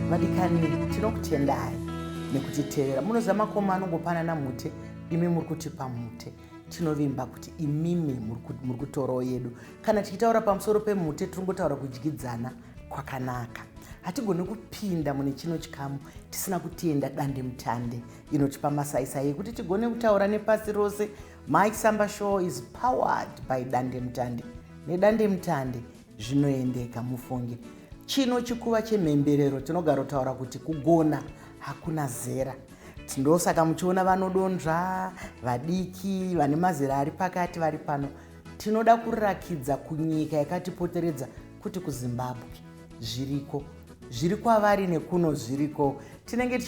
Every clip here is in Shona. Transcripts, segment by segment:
Vadikani tinokutendai nekutiteera. Munozama koma anongopanana mute, imi muri kutipa mute. Tinovimba kuti imimi muri kutorawo yedu. Kana tichitaura pamusoro pemute tirongotaura kudyidzana kwakanaka. Hatigoni kupinda mune chino chikamu tisina kutenda dandemutande inotipa masaisai ekuti tigone kutaura nepasi rose. Mai Chisamba show is powered by dandemutande. Nedandemutande zvinoendeka mufunge. Chino chikuva chemhemberero tinogara kutaura kuti kugona hakuna zera. Ndosaka muchiona vanodonzva, vadiki, vane mazera ari pakati vari pano. Tinoda kurakidza kunyika yakatipoteredza kuti kuZimbabwe zviriko. Zviri kwavari nekuno zviriko. Tinenge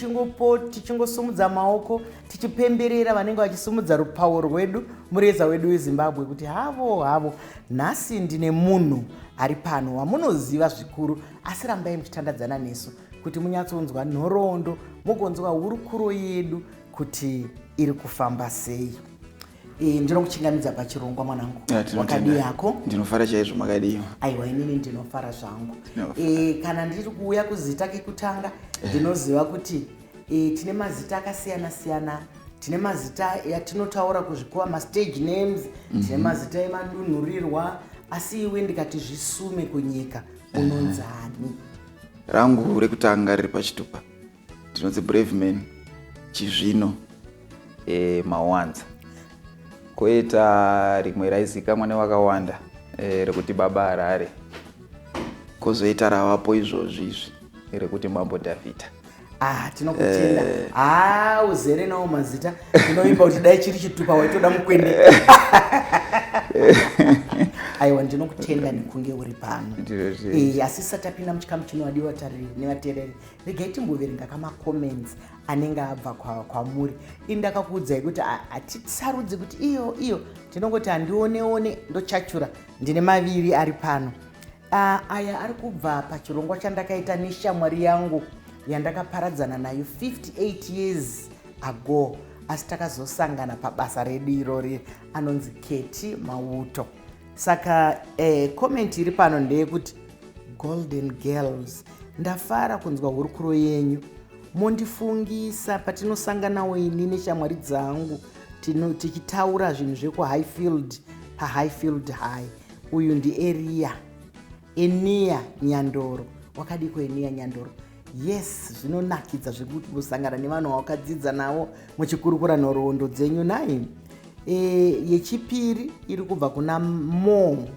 tichingosumudza maoko tichipemberera vanenge vachisumudza rupawo rwedu mureza wedu weZimbabwe kuti havo nhasi ndine munhu ari pano wamunoziva zvikuru, asi rambai muchitandadzana nesu kuti munyatsonzwa nhoroondo, mugonzwa hurukuro yedu kuti iri kufamba sei. Ndinokuchingamidza pachirongwa mwanangu. Wakadi yako? Ndinofara chaizvo makadiwa. Aiwa, inini ndinofara zvangu. Kana ndiri kuuya kuzita kekutanga, ndinoziva kuti tine mazita akasiyana siyana. Tine mazita yatinotaura kuzvikova mastage names, tine mazita emadunhurirwa, asi iwe ndikati zvisume kunyika unonzani? Rangu rekutanga riri pachitupa. Ndinonzi Brave Man Chizvino Mawanza. Koita rimwe raizikamwa nevakawanda rekuti Baba Harare. Kozoita ravapo izvozvi rekuti Mambo Dhavhidhi. Tinokutenda. Uzere nawo mazita. Ndinoimba kuti dai chiri chitupa waitoda mukwende. Aiwa, ndinokutenda nekunge uri pano. Asi satapinda muchikamu chinovadiwa tariri nevateereri, regai timboverenga kamacomments anenge abva kwamuri. Ndakakuudzai kuti hatisarudzi kuti iyo tinongoti handioneone ndochachura. Ndine maviri ari pano. Aya ari kubva pachirongwa chandakaita neshamwari yangu yandakaparadzana nayo 58 years ago, asi takazosangana pabasa redu irori. Anonzi Keti Mauto. Saka comment iri pano ndeyekuti Golden Girls, ndafara kunzwa hurukuro yenyu. Mondifungisa patinosanganawo ini neshamwari dzangu tichitaura zvinhu zvekuHighfield, paHighfield High. Uyu ndi Enia Nyandoro. Wakadiko Enia Nyandoro? Yes, zvinonakidza zvekuti kusangana nevanhu vawakadzidza navo muchikurukura nhoroondo dzenyu nai. Yechipiri iri kubva kuna Mo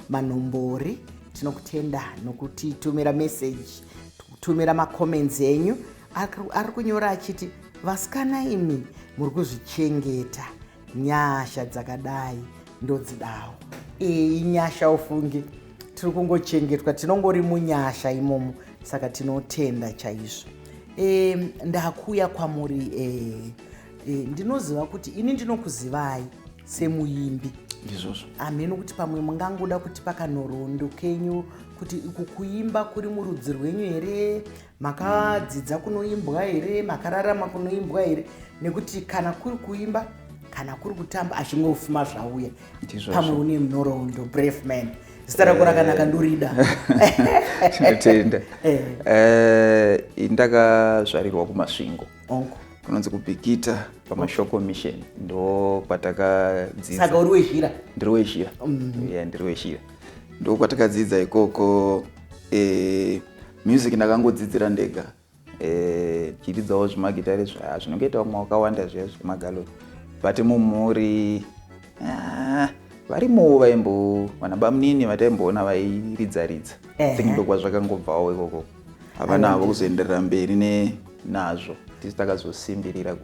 Manombori. Tinokutenda nokuti tumira message, tumira macomments enyu. Ari kunyora achiti vasikana imi muri kuzvichengeta, nyasha dzakadai ndodzidawo. Inyasha ufunge tiri kungochengetwa, tinongori munyasha imomo, saka tinotenda chaizvo. Ndakuya kwamuri ndinoziva kuti ini ndinokuzivai semuimbi. Ndizvozvo. Hameno kuti pamwe mungangoda kuti pakanhoroondo kenyu kuti uku kuimba kuri murudzi rwenyu here, makadzidza kunoimbwa here, makararama kunoimbwa here, nekuti kana kuri kuimba kana kuri kutamba achingofuma zvauya. Pamwe une nhoroondo. Brave Man. Zita rako rakanaka, ndorida. Tinotenda. Ndakazvarirwa kuMasvingo. Kunonzi kubhikita pamashoko mission. Ndo kwatakadzidza. Saka uri wezhira? Ndiri wezhira. Ndiri wezhira. Ndo kwatakadzidza ikoko. Music ndakangodzidzira ndega. Chiridzawo zvimagitari zvinongoitawo wakawanda zviya zvemagaloni. But mumhuri varimo vaimbo vanabamunini vataimboona vairidza. Ndo kwazvakangobvawo ikoko. Havanavo kuzoenderera mberi nazvo. Tisi takazosimbirira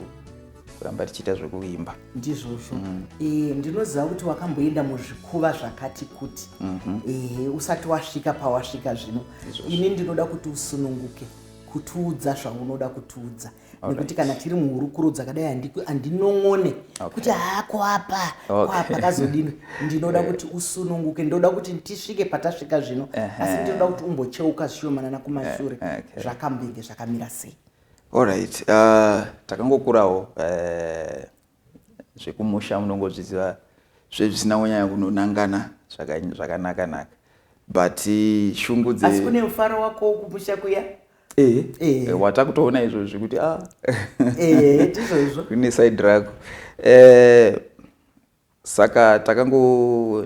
kuramba tichiita zvekuimba. Ndizvozvo. Ndinoziva kuti wakamboenda muzvikuva zvakati kuti. Usati wasvika pawasvika zvino. Ini ndinoda kuti usununguke kutiudza zvaunoda kutiudza. Nekuti kana tiri muhurukuro dzakadai handinong'one kuti kwapa kazodini. Ndinoda kuti usununguke, ndoda kuti tisvike patasvika zvino, asi ndinoda kuti umbocheuka zvishomanana kumashure. Zvakambenge zvakamira sei? Alright, takangokurawo zvekumusha munongozviziva zvezvisina kunyanya kunonangana zvakanaka. But shungu asi kune ufaro wako kumusha kuya? watakutoona izvozvi kuti tizvozvo kune side rako. Saka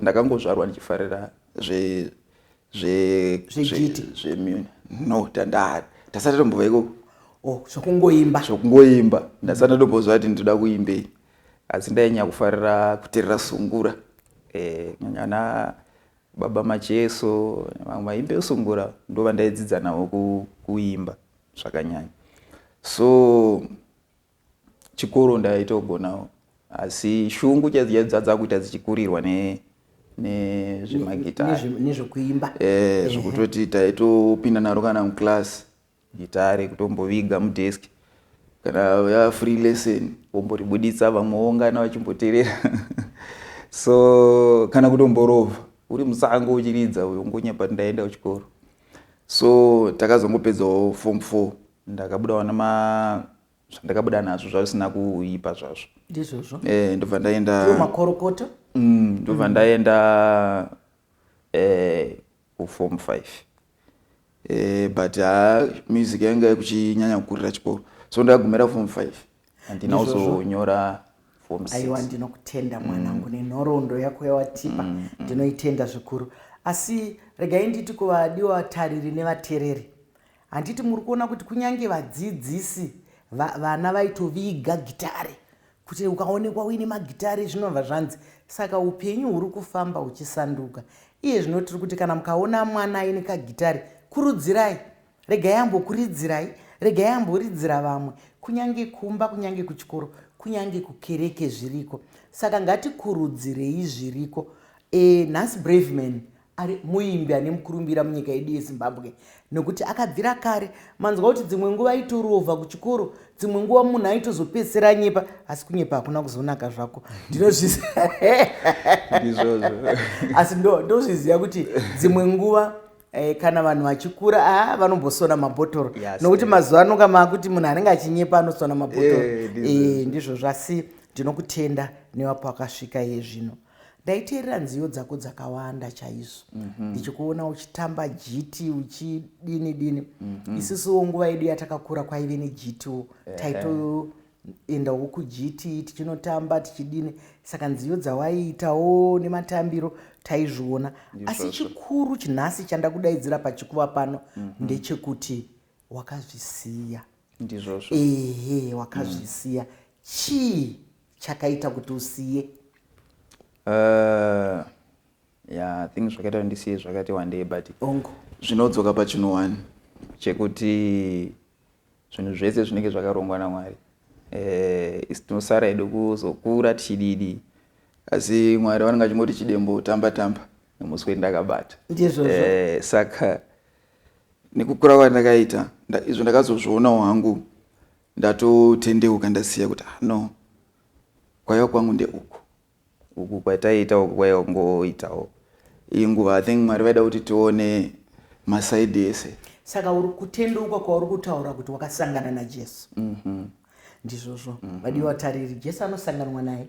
ndakangozvarwa ndichifarira zve no ndasati tombova ikoko zvokungoimba ndasati tombozva kuti ndinoda kuimbei, asi ndainya kufarira kuteerera sungura nyanyana baba Majeso maimbe sungura ndova ndaidzidza navo kuimba zvakanyanya. So chikoro ndaitogonawo, asi shungu chadzadza kuita dzichikurirwa nezvemagitari nezvokuimba zvokutoti taitopinda naro kana muklasi gitari kutomboviga mudeski kana ya free lesson omboribuditsa vamwe ongana vachimboteerera so kana kutomborova uri musango uchiridza uyo ngonyapa ndaenda kuchikoro. So takazongopedzawo form 4 ndakabudawo zvandakabuda nazvo zvisina kuipa zvazvo ndizvozvo ndobva ndaenda makorokoto ndobva ndaenda kuform 5 but music yanga yekuchinyanya kukurira chikoro, so ndakagumira form 5 handina kuzonyora form 6. aiwa ndinokutenda mwanangu nenhoroondo yako yawatipa ndinoitenda zvikuru. Asi regai nditi kuvadiwa vatariri nevateereri, handiti muri kuona kuti kunyange vadzidzisi vana vaitoviga gitari kuti ukaonekwa uine magitari zvinobva zvanzi. Saka upenyu huri kufamba huchisanduka. Iye zvino tiri kuti kana mukaona mwana aine kagitari kurudzirai, regai ambokuridzirai, regai amboridzira vamwe, kunyange kumba, kunyange kuchikoro, kunyange kukereke zviriko. Saka ngatikurudzirei zviriko. Nhasi Braveman ari muimbi ane mukurumbira munyika yedu yeZimbabwe, nekuti akabvira kare. Manzwa kuti dzimwe nguva aitorovha kuchikoro, dzimwe nguva munhu aitozopedzisira nyepa, asi kunyepa hakuna kuzonaka zvako ndinozviziva asi ndozviziva kuti dzimwe nguva kana vanhu vachikura vanombosona mabhotoro, nokuti mazuva ano kama kuti munhu anenge achinyepa anosona mabhotoro ndizvo. Asi ndinokutenda nevapo wakasvika iye zvino. Ndaiteerera nziyo dzako dzakawanda chaizvo, ndichikuona uchitamba jiti uchidini. Isusuwo nguva yedu yatakakura kwaive nejitiwo, taitoendawo kujiti tichinotamba tichidini. Saka nziyo dzawaiitawo nematambiro taizviona. Asi chikuru chinhasi chandakudaidzira pachikuva pano ndechekuti wakazvisiya. Ndizvozvo. Wakazvisiya. Chii chakaita kuti usiye? I think zvakaita ndisiye zvakati one day, but zvinodzoka pachino one chekuti zvinhu zvese zvinenge zvakarongwa naMwari. Isi tinosara edu kuzokura tichididi, asi Mwari vanenge achingoti chidembo tamba nemusi wendakabata. Saka nekukura kwandakaita izvo ndakazozvionawo hangu, ndatotendeuka ndasiya kuti no, kwaiva kwangu uku kwataita uku kwaiva kungoitawo iyi nguva. I think Mwari vaida kuti tione masaidi ese. Saka uri kutendeuka kwauri kutaura kuti wakasangana naJesu. Ndizvozvo vadiwa vatariri, Jesu anosanganwa naye.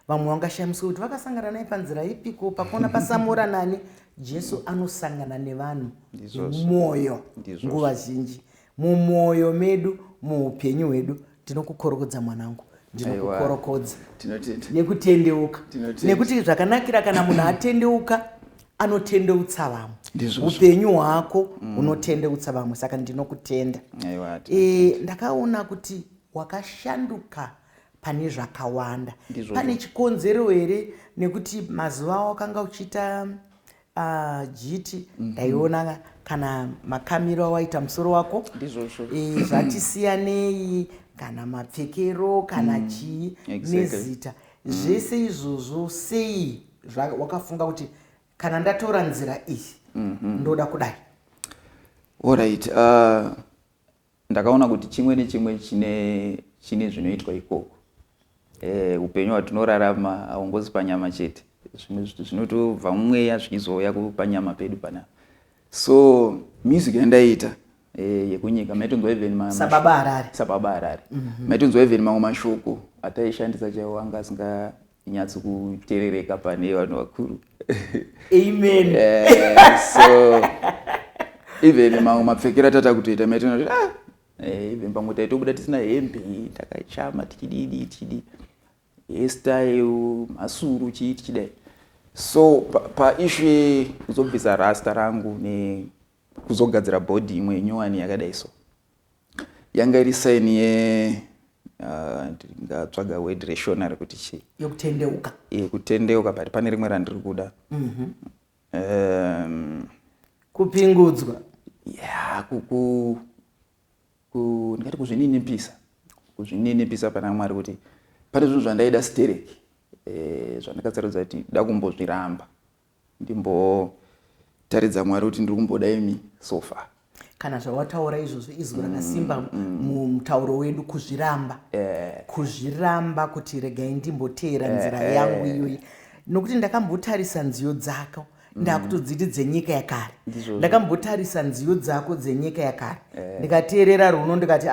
Vamwe vangashamiswa kuti vakasangana naye panzira ipiko, pakona pasamura nani. Jesu anosangana nevanhu mumwoyo nguva zhinji, mumwoyo medu, muupenyu hwedu. Ndinokukorokodza mwanangu, ndinokukorokodza nekutendeuka, nekuti zvakanakira kana munhu atendeuka anotendeutsa vamwe, upenyu hwako unotendeutsa vamwe. Saka ndinokutenda. Ndakaona kuti wakashanduka pane zvakawanda. Pane chikonzero here nekuti mazuva awo wakanga uchiita jiti, ndaiona kana makamiro awaita musoro wako zvatisiyanei, kana mapfekero, kana chii nezita, zvese izvozvo sei wakafunga kuti kana ndatora nzira iyi ndoda kudai? Alright, ndakaona kuti chimwe nechimwe chine zvinoitwa ikoko. Upenyu hwatinorarama haungozi panyama chete, zvinotobva mumweya zvichizouya panyama pedu panapa. So music yandaita yekunyika maitonzwa even sababa Harare maitonzwa even mamwe mashoko ataishandisa chaiwo anga asinganyatsi kuteerereka pane vanhu vakuru. Amen. So even mapfekera tata kutoita maitona even pamwe taitobuda tisina hembe takachama tichidii hairstyle masuru chichidai. So paishu kuzobvisa rasta rangu nekuzogadzira body imwe nyowani yakadai so yanga iri saini ndingatsvaga word rationary kuti chii kutendeuka but pane rimwe randiri kuda kupingudzwa ndingati kuzvininipisa pana Mwari kuti pane zvinhu zvandaida stereki zvandakatsarudza kuti da kumbozviramba ndimbotaridza Mwari kuti ndiri kumboda imi so far. Kana zvawataura izvozvo izwi rakasimba mutauro wedu kuzviramba kuti regai ndimboteera nzira yangu iyoyi nokuti ndakambotarisa nziyo dzako ndakutodziti dzenyika yakare ndakambotarisa nziyo dzako dzenyika yakare ndikateerera runo ndikati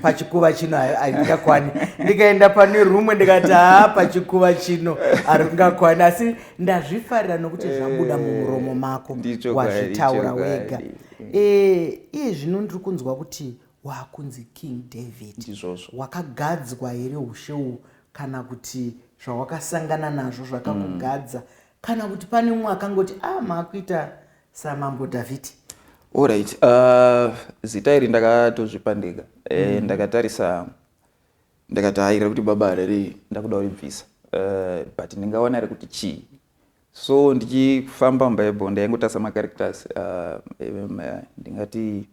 pachikuva chino haringakwani ndikaenda pane rumwe ndikati pachikuva chino haringakwani asi ndazvifarira nokuti zvabuda mumuromo mako wazvitaura wega. Iye zvino ndiri kunzwa kuti wakunzi King David wakagadzwa here ushe uhu kana kuti zvawakasangana nazvo zvakakugadza kana kuti pane umwe akangoti maakuita saMambo Dhavhidhi? Alright, zita iri ndakatozvipandika ndakatarisa ndakatahira kuti baba riri ndakuda kuribvisa but ndingaona ri kuti chii. So ndichifamba muBhayibheri ndaingotasa macharacters ndingati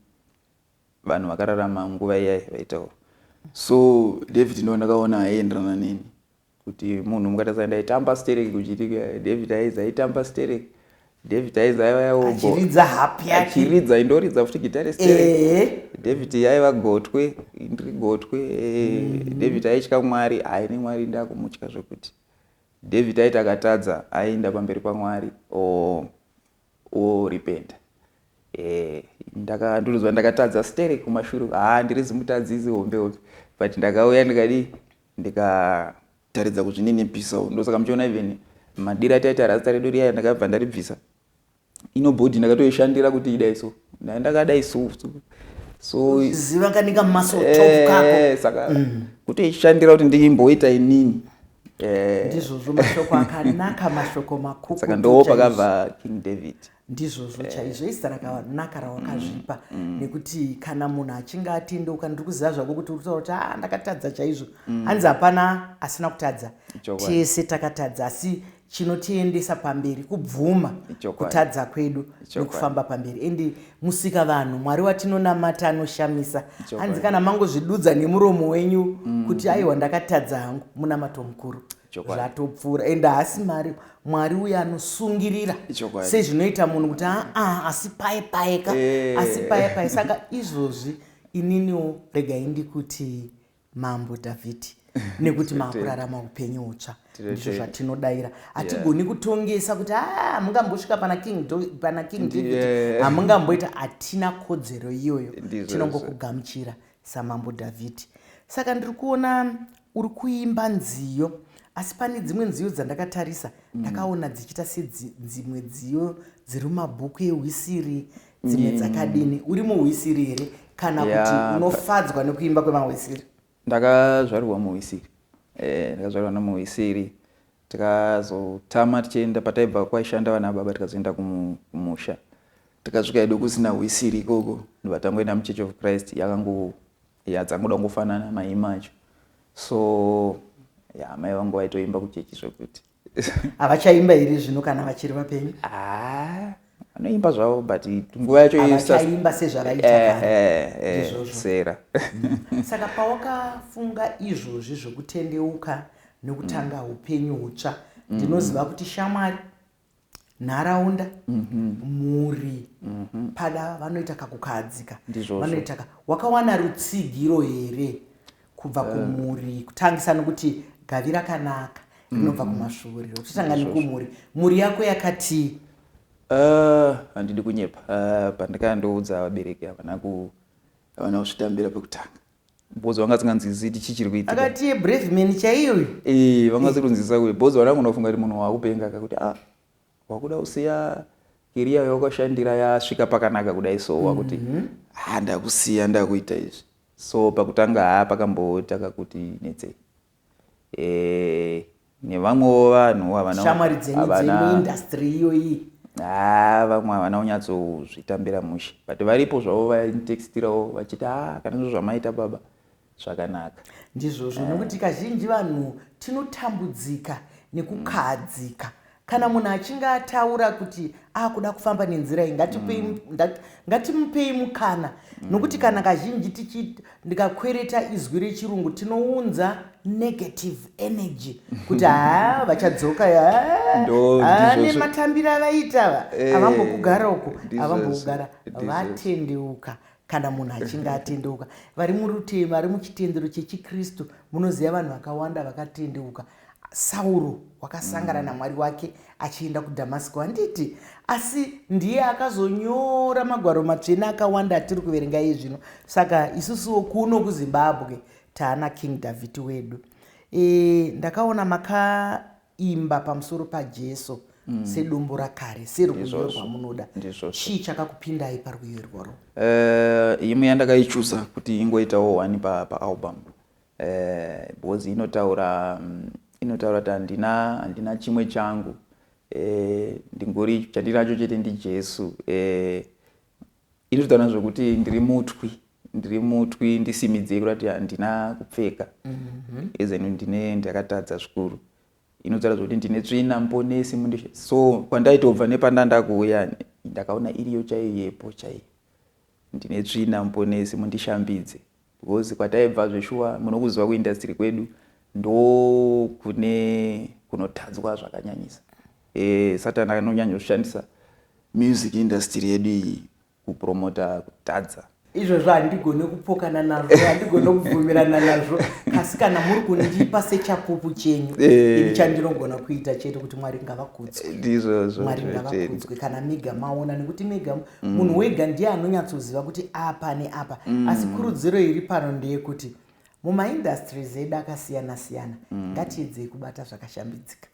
vanhu vakararama nguva iyai vaitaura. So David ndo ndakaona aienderana neni kuti munhu mukatarisana ndaitamba stereki kuchitika David aitamba stereki David achiridza hapi yake achiridza indoridza futi gitare stereki David aiva gotwe ndiri gotwe David aitya Mwari aine Mwari ndakumutya zvokuti David aita akatadza aenda pamberi paMwari repenta. Ndakanduruzwa ndakatadza stereki kumashure ndiri zimutadzisi hombe but ndakauya ndikataridza kuzvininipisa ndosaka muchiona even madira taita rasta redu riya ndakabva ndaribvisa ino body ndakatoishandira kuti idai so ndakadai so ziva kanika muscle kako saka kutoishandira kuti ndimboita inini ndizvozvo mashoko akanaka mashoko makuku saka ndo pakabva King David ndizvozvo chaizvo izita rakanaka rawakazvipa nekuti kana munhu achinge atendeuka ndiri kuziva zvako kuti uri kutaura kuti ndakatadza chaizvo hanzi hapana asina kutadza tese takatadza asi chinotiendesa pamberi kubvuma kutadza kwedu nekufamba pamberi ende musika vanhu Mwari watinonamata anoshamisa hanzi kana mangozvidudza nemuromo wenyu kuti aiwa ndakatadza hangu munamato mukuru zvatopfuura ende asi Mwari uya anosungirira sezvinoita munhu kuti asi paye saka izvozvi ininiwo regai ndikuti Mambo Dhavhidhi nekuti maakurarama upenyu hutsva ndizvo zvatinodaira hatigoni kutongesa kuti hamungambosvika pana King David hamungamboita hatina kodzero iyoyo tinongokugamuchira saMambo Dhavhidhi. Saka ndiri kuona uri kuimba nziyo asi pane dzimwe nziyo dzandakatarisa ndakaona dzichita sedzimwe nziyo dziri mumabhuku ehwisiri dzimwe dzakadini uri muhwisiri here kana kuti unofadzwa nekuimba kwemahwisiri? Ndakazvarwa muhwisiri ndakazvarwa namuhwisiri tikazotama tichienda pataibva kwaishanda vana baba tikazoenda kumusha tikasvika edu kusina hwisiri ikoko ndobva tangoenda muChurch of Christ yadzangoda kungofanana maima acho so mai vangu vaitoimba kuchechi zvokuti havachaimba here zvino kana vachiri vapenyu? vanoimba zvavo but nguva yacho havachaimba sezvavaita sera. Saka pawakafunga izvozvi zvokutendeuka nekutanga upenyu hutsva ndinoziva kuti shamwari nharaunda mhuri pada vanoita kakukadzika vanoita wakawana rutsigiro here kubva kumhuri kutangisa nokuti gavi rakanaka rinobva kumashure uchitanga nekumhuri mhuri yako yakati handidi kunyepa pandakandoudza vabereki havana kusvitambira pekutanga bhozi vangatsinganzwisisi chichiri kuitika akati brave man chaiyo vangatsikunzwisisa kuti bhozi vanangu unofunga kuti munhu waakupenga akakuti wakuda usiya kiriya yakashandira yasvika pakanaka kudai sowa kuti ndakusiya ndakuita izvi. So pakutanga pakambotaka kuti netsei nevamwewo vanhu shamwari dzenyu dzemuindustry iyoyi vamwe havana kunyatsozvitambira mushe, but varipo zvavo vainitextirawo vachiti kana izvo zvamaita baba zvakanaka. Ndizvozvo nokuti kazhinji vanhu tinotambudzika nekukahadzika kana munhu achinge ataura kuti akuda kufamba nenzira iyi ngatimupei mukana, nokuti kana kazhinji ndikakwereta izwi rechirungu tinounza negative energy kuti vachadzoka nematambiro avaita avambokugara uko avambokugara vatendeuka. Kana munhu achinge atendeuka, vari murutema, vari muchitendero chechikristu, munoziva vanhu vakawanda vakatendeuka. Sauro wakasangana naMwari wake achienda kuDhamasiko, handiti? Asi ndiye akazonyora magwaro matsvene akawanda atiri kuverenga izvino. Saka isusuwo kuno kuZimbabwe taana King Dhavhidhi wedu. Ndakaona makaimba pamusoro paJesu sedumbu rakare, serwiyo rwamunoda. Chii chakakupindai parwiyo irworwo? Imwe yandakaichuza kuti ingoitawo one paalbum because inotaura kuti handina chimwe changu, ndingori chandinacho chete ndiJesu. Inotaura zvokuti ndiri mutwi ndisimidzei kuti handina kupfeka, ezenu ndakatadza zvikuru. Inotaura zvokuti ndine tsvina muponesi mundishe. So pandaitobva nepandandakuuya ndakaona iriyo chaiyo yepo chaiyo, ndine tsvina muponesi mundishambidze, because kwataibva zveshuwa munokuziva kuindustry kwedu ndo kunotadzwa zvakanyanyisa. Saka anonyanya kushandisa music industry yedu iyi kupromota kutadza. Izvozvo handigone kupokana nazvo, handigone kubvumirana nazvo, asi kana muri kundipa sechapupu chenyu ini chandinogona kuita chete kuti Mwari ngavakudzwe. Mwari ngavakudzwe kana mega maona, nekuti mega munhu wega ndiye anonyatsoziva kuti apa neapa. Asi kurudziro iri pano ndeyekuti mumaindustries edu akasiyana siyana ngatiedzei kubata zvakashambidzika.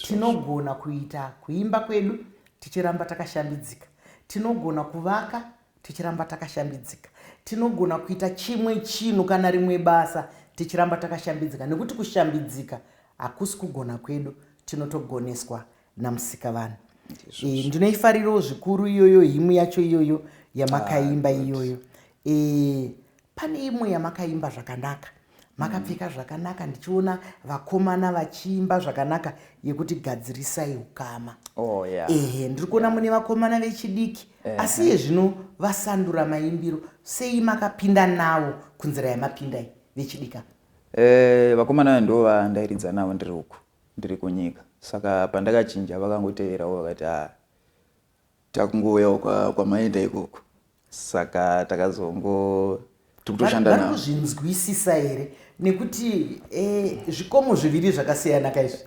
Tinogona kuita kuimba kwedu tichiramba takashambidzika, tinogona kuvaka tichiramba takashambidzika, tinogona kuita chimwe chinhu kana rimwe basa tichiramba takashambidzika, nekuti kushambidzika hakusi kugona kwedu, tinotogoneswa namusikavanhu. Ndinoifarirawo zvikuru iyoyo hymn yacho iyoyo yamakaimba iyoyo. Pane imwe yamakaimba zvakanaka, makapfeka zvakanaka, ndichiona vakomana vachiimba zvakanaka yekuti gadzirisai ukama. Ndiri kuona mune vakomana vechidiki, asi yezvino vasandura maimbiro. Sei makapinda navo kunzira yamapindai vechidika? Vakomana ndo vandairidza navo ndiri uku, ndiri kunyika. Saka pandakachinja vakangoteverawo vakati takungouyawo kwamaenda ikoko. Saka takazongo vari kuzvinzwisisa here? Nekuti zvikomo zviviri zvakasiyana kaizvi,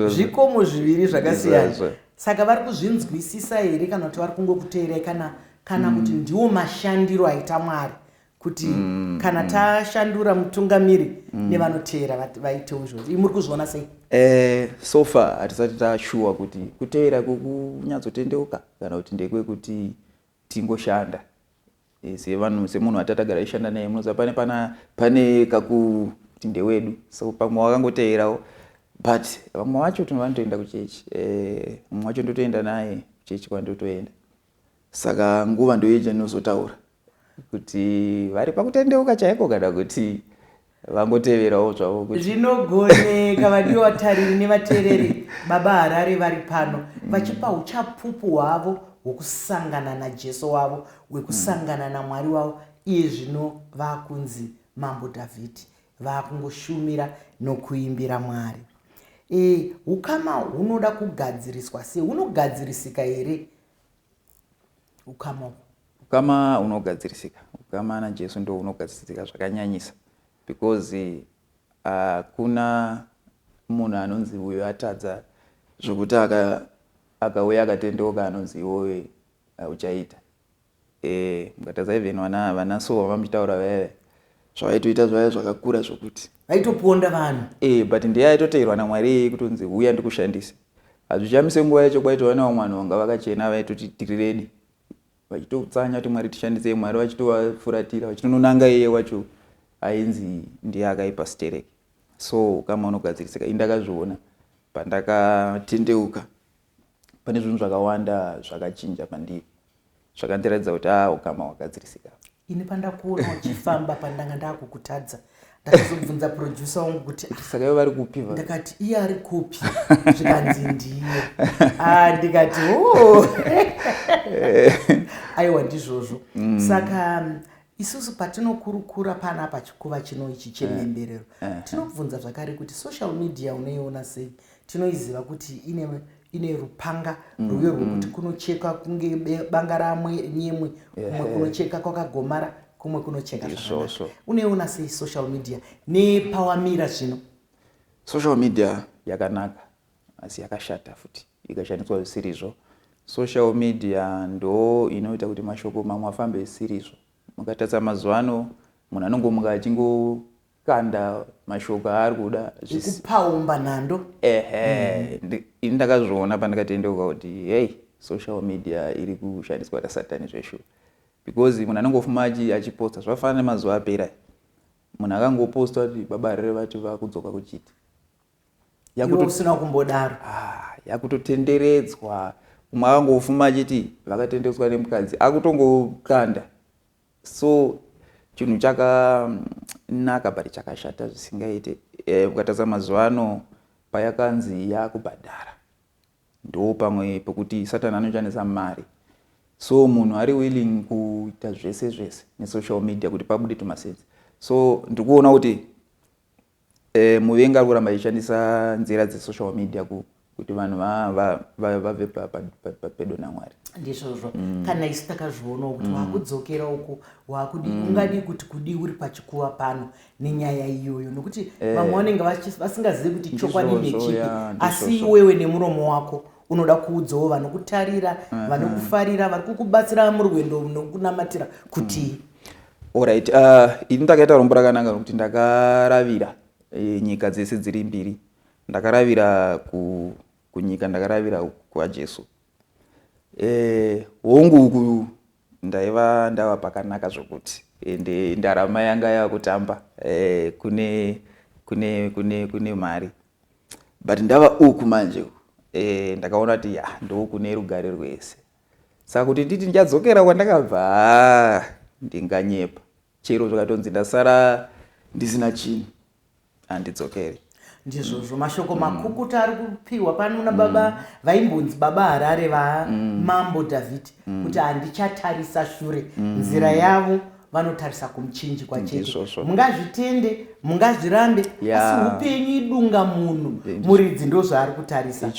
zvikomo zviviri zvakasiyana. Saka vari kuzvinzwisisa here kana kuti vari kungokuteerai kana kuti ndiwo mashandiro aita Mwari kuti kana tashandura mutungamiri nevanoteera vaitewo izvozvo? Muri kuzviona sei? So far hatisati tashuwa kuti kuteera kukunyatsotendeuka kana kuti ndekwekuti tingoshanda. Semunhu watatagara ishanda naye munoziva pane kakuti ndewedu, so pamwe wakangoteerawo, but vamwe vacho vanotoenda kuchechi, mumwe wacho ndotoenda naye kuchechi kwandotoenda. Saka nguva ndoyeja ndinozotaura kuti vari pakutendeuka chaiko kana kuti vangoteverawo zvavo. Zvinogoneka vadiwa vatariri nevateereri Baba Harare vari pano vachipa uchapupu hwavo hwekusangana naJesu wavo, hwekusangana naMwari wavo. Iye zvino vakunzi Mambo Dhavhidhi, vakungoshumira nokuimbira Mwari. Ukama hunoda kugadziriswa sei? Hunogadzirisika here ukama? Ukama hunogadzirisika. Ukama naJesu ndo hunogadzirisika zvakanyanyisa, because kuna munhu anonzi uyo atadza zvokuti akauya akatendeuka anonzi iwowe uchaita. Mukatadza even vana so vamitaura veve zvavaitoita zvaiva zvakakura zvokuti vaitoponda vanhu, but ndiye aitoteerwa naMwari kutonzi uya ndikushandise. hazvichamise nguva yacho kwaitowana vamwana vanga vakachena vaitoti tiri ready vachitotsanya kuti Mwari tishandise Mwari vachitovafuratira vachitononanga iye wacho ainzi ndiye akaipa stereki. So kama unogadzirisika indakazviona pandakatendeuka pane zvinhu zvakawanda zvakachinja pandiri zvakandiratidza kuti ukama wagadzirisika. Ini pandakuona uchifamba pandanga ndakukutadza ndakazobvunza producer wangu kuti saka ivo vari kupi va? Ndakati iye ari kupi zvikanzi ndiye ndikati aiwa ndizvozvo. Saka isusu patinokurukura panapa chikuva chino ichi chemhemberero tinobvunza zvakare kuti social media unoiona sei? Tinoiziva kuti ine rupanga rwuyo rwekuti kunocheka kunge banga ramwe kumwe kunocheka kwakagomara kumwe kunocheka zvakanaka. Unoiona sei social media nepawamira zvino? Social media yakanaka asi yakashata futi ikashandiswa zvisizvo. Social media ndo inoita kuti mashoko mamwe afambe zvisizvo. Mukatarisa mazuva ano munhu anongomuka achingokanda mashoko aari kuda kupaumba nando. Ini ndakazviona pandakatendeuka kuti hey, social media iri kushandiswa tasatani zvesho, because munhu anongofuma achiposta zvafanana nemazuva apera munhu akangoposta kuti baba rere vati vakudzoka kuchiti usina kumbodaro yakutotenderedzwa. Umwe akangofuma achiti vakatendedzwa nemukadzi akutongokanda. So chinhu chakanaka but chakashata zvisingaite. Ukatarisa mazuva ano payakanzi yakubhadhara ndo pamwe pekuti Satani anoshandisa mari. So munhu ari willing kuita zvese nesocial media kuti pabude tumasenzi. So ndikuona kuti muvengi ari kuramba achishandisa nzira dzesocial media kuti vanhu vabve papedo naMwari. Ndizvozvo kana isi takazvionawo kuti wakudzokera uko ungadi kuti kudi uri pachikuva pano nenyaya iyoyo nokuti vamwe vanenge vasingazivi kuti chokwadi nechipi, asi iwewe nemuromo wako unoda kuudzawo vanokutarira vanokufarira vari kukubatsira murwendo nokunamatira kuti alright. Ini ndakaita rombo rakanaka nokuti ndakaravira nyika dzese dziri mbiri. Ndakaravira kunyika, ndakaravira kwaJesu. Hongu uku ndava pakanaka zvokuti ende ndarama yanga yakutamba kune mari, but ndava uku manje ndakaona kuti ndo kune rugare rwese. Saka kuti nditi ndichadzokera kwandakabva ndinganyepa, chero zvakatonzi ndasara ndisina chinhu handidzokere. Ndizvozvo mashoko makukuta ari kupiwa pano nababa vaimbonzi baba Harare Mambo Dhavhidhi kuti handichatarisa shure, nzira yavo vanotarisa kumuchinji kwachete. Mungazvitende mungazvirambe asi upenyu idunga munhu muridzi ndozvaari kutarisa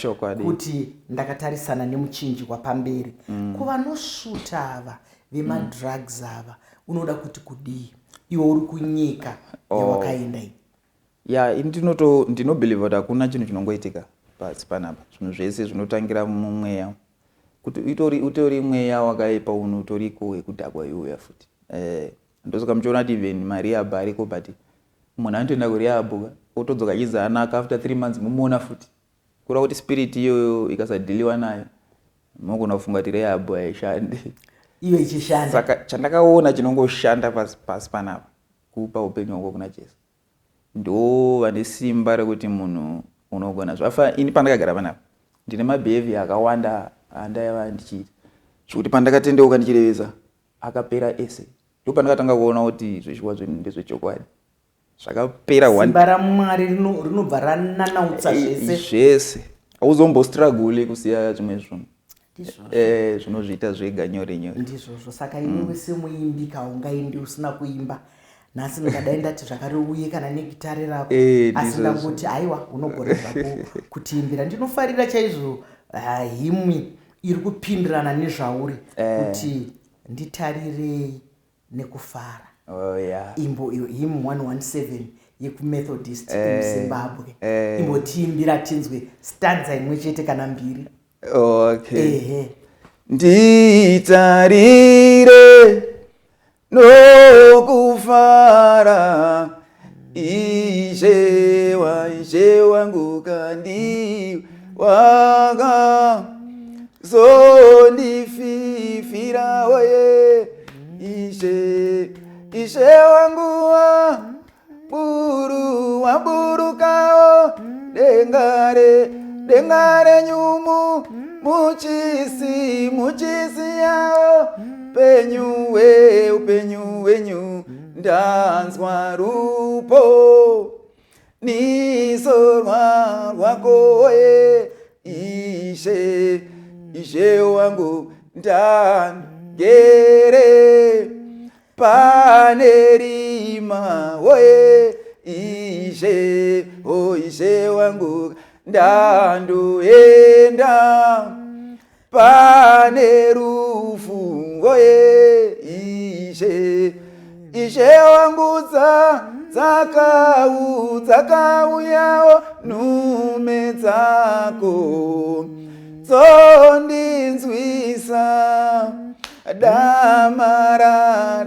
kuti ndakatarisana nemuchinji kwapamberi. Kuvanosvuta ava vemadrugs ava unoda kuti kudii iwe uri kunyika yawakaenda iyi? Ndinobheliva kuti hakuna chinhu chinongoitika pasi panapa. Zvinhu zvese zvinotangira mumweya. Kuti utori mweya wakaipa unhu utoriko wekudhakwa iwoya futi. Ndosoka muchiona kuti even maRehab ariko, but munhu anotoenda kuRehab otodzoka achizanaka after 3 months mumuona futi. Kureva kuti spirit iyoyo ikasadhiliwa nayo munogona kufunga kuti Rehab haishandi iwe ichishanda. Saka chandakaona chinongoshanda pasi panapa kupa upenyu hwako kuna Jesu. Ndo vane simba rekuti munhu unogona zvafa. Ini pandakagara panapa ndine mabehavior akawanda andaiva ndichiita zvokuti pandakatendeuka ndichirevesa akapera ese. Ndo pandakatanga kuona kuti zveshuwa ndezvechokwadi zvakapera. Simba raMwari rinobva rananautsa zvese. Hauzombostruggle kusiya zvimwe zvinhu zvinozviita zvega nyore. Ndizvozvo. Saka iwe semuimbi kaungaindi usina kuimba nhasi ndingadai ndati zvakare uye kana negitare rako asi ndangoti aiwa unogona zvako kutiimbira. Ndinofarira chaizvo himwe iri kupindirana nezvauri kuti nditarirei nekufara. Imbo iyo hymn 117 yekumethodist muZimbabwe. Imbotiimbira tinzwe stanza imwe chete kana mbiri. Nditarire nokufara Ishe wangu kandi waka zondififira oye ishe wangu waburukao dengare nyumu muchisi yao upenyu wenyu ndanzwa rupo nisorwa rwako oye ishe wangu ndangere pane rima oye ishe wangu ndandoenda pane rufu oye ishe wangu dzakauyawo nume dzako dzondinzwisa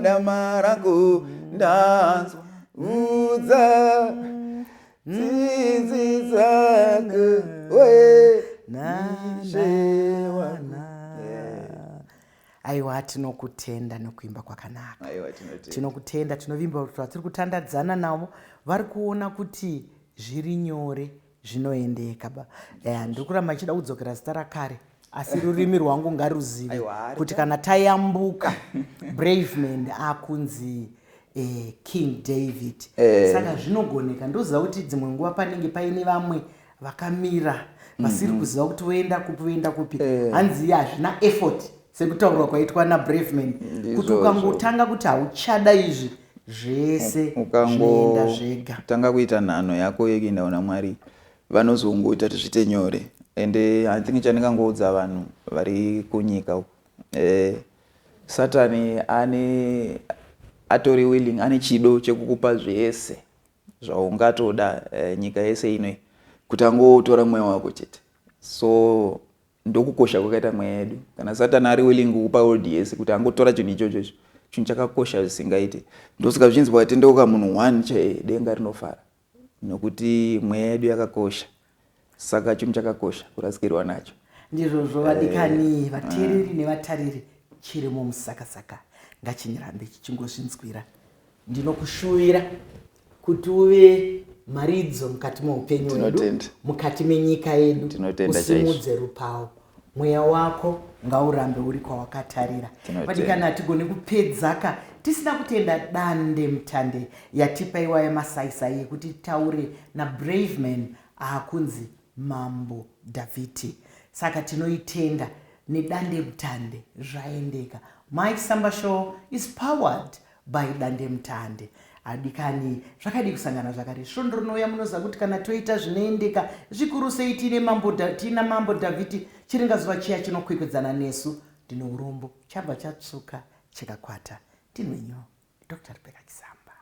damarako ndanzwa udza nzinzi dzake we aiwa tinokutenda nekuimba kwakanaka. Tinokutenda, tinovimba kuti vatiri kutandadzana navo vari kuona kuti zviri nyore zvinoendeka. Ndiri kuramba chida kudzokera zita rakare asi rurimi rwangu ngaruzive kuti kana tayambuka Braveman akunzi King David. Saka zvinogoneka ndoziva kuti dzimwe nguva panenge paine vamwe vakamira vasiri kuziva kuti voenda kupi hanzi hazvina effort sekutaurwa kwaitwa naBraveman kuti ukangotanga kuti hauchada izvi zvese zvinoenda zvega. Tanga kuita nhano yako yekuenda kuna Mwari vanozongoita kuti zviite nyore. Ende I think chandingangoudza vanhu vari kunyika Satani atori willing, ane chido chekukupa zvese zvaungatoda nyika yese inoi kuti angotora mweya wako chete. So ndokukosha kwakaita mweya yedu. Kana Satani ari willing kukupa world yese kuti angotora chinhu ichocho chinhu chakakosha zvisingaite. Ndosaka zvichinzi pakatendeuka munhu 1 chedenga rinofara nokuti mweya yedu yakakosha. Saka chinhu chakakosha kurasikirwa nacho. Ndizvozvo vadikani vateereri nevatariri chirimo musakasaka ngachinyirambe chichingozvinzwira. Ndinokushuvira kuti uve maridzo mukati muupenyu hwedu, mukati menyika yedu, usimudze rupawo. Mweya wako ngaurambe uri kwawakatarira. Vadikani hatigone kupedzaka tisina kutenda dandemutande yatipaiwa yamasaisai yekuti taure naBraveman akunzi Mambo Dhavhidhi. Saka tinoitenda nedandemutande zvaendeka. Mai Chisamba show is powered by dandemutande. Adikani zvakadi kusangana zvakare svondo rinouya munoziva kuti kana toita zvinoendeka zvikuru sei tina Mambo Dhavhidhi chiringazuva chiya chinokwekweredzana nesu. Ndine urombo chabva chatsvuka chikakwata. Tinwenyo Dr. Mai Chisamba.